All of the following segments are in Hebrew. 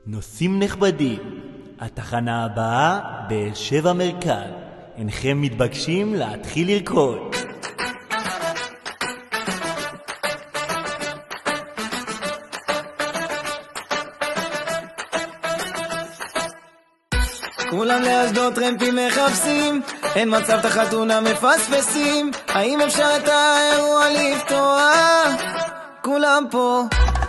נוסעים נכבדים, התחנה הבאה באר שבע מרכז. אינכם מתבקשים להתחיל לרקוד. כולם לאשדוד טרמפים מחפשים, אין מצב את החתונה מפספסים. האם אפשר את האירוע לפתוח? כולם פה,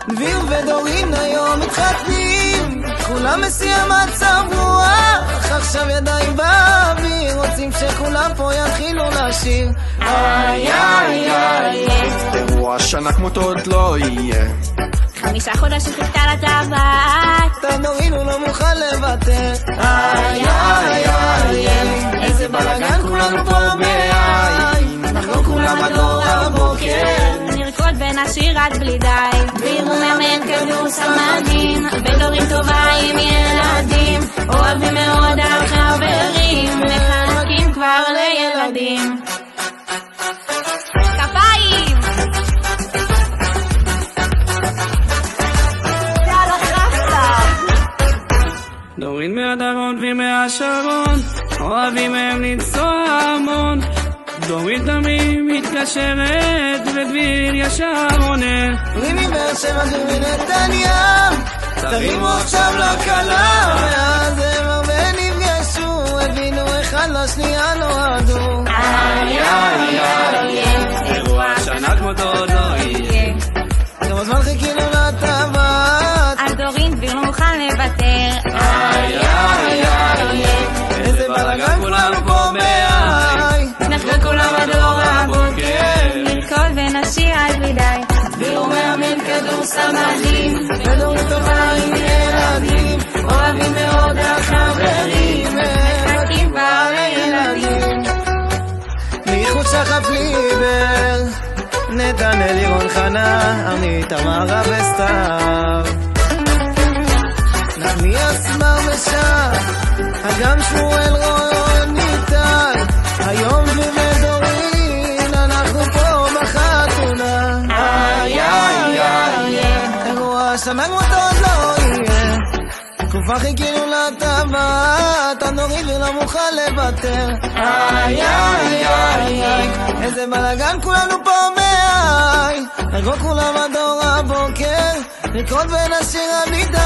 דביר ודורין היום מתחתנים, כולם מסיע מצב רוח, עכשיו ידיים באוויר, רוצים שכולם פה יתחילו לשיר. איי איי איי, אירוע שנה כמותו עוד לא יהיה. 5 חודשים חיכתה לטבעת, דורין הוא לא מוכן לוותר. איי איי איי, איזה בלגן כולנו פה בעין, נחגוג כולם עד אור הבוקר, נרקוד ונשיר עד בלי די. דביר הוא מאמן כדורסל מדהים, ודורין טובה עם ילדים, אוהבים מאוד החברים, מחכים כבר לילדים. כפיים! דורין מהדרום ומהשרון, אוהבים הם לנסוע המון, דורין תמיד מתקשרת ודביר ישר עונה. רימי באר שבע דביר נתניה, תרימו עכשיו לקלה, ואז הם הרבה נפגשו, הבינו אחד לשנייה נועדו. איי איי איי, אירוע שנה כמותו עוד לא יהיה. כמה זמן חיכינו לטבעת, אז דורין דביר לא מוכן לוותר. איי איי איי, איזה בלגן כולנו פה בעי, נחגוג כולם עד אור הבוקר, נרקוד ונשיר עד בלי די. דביר הוא מאמן כדורסל מדהים, ודורין טובה עם ילדים, אוהבים מאוד החברים, מחכים כבר לילדים. בייחוד שחף ליבר, נתנאל לירון חנה, עמית תמרה וסתיו, נחמיאס בר משך, אגם שמואל רון ניטל, היום דביר ודורין, אנחנו פה בחתונה. איי איי איי, אירוע שנה כמותו עוד לא יהיה, תקופה חיכינו לטבעת, דורין ולא מוכן לוותר. איי איי איי, איזה בלגן כולנו פה בעי, נרקוד כולם עד אור הבוקר, נרקוד ונשיר עד בלי די.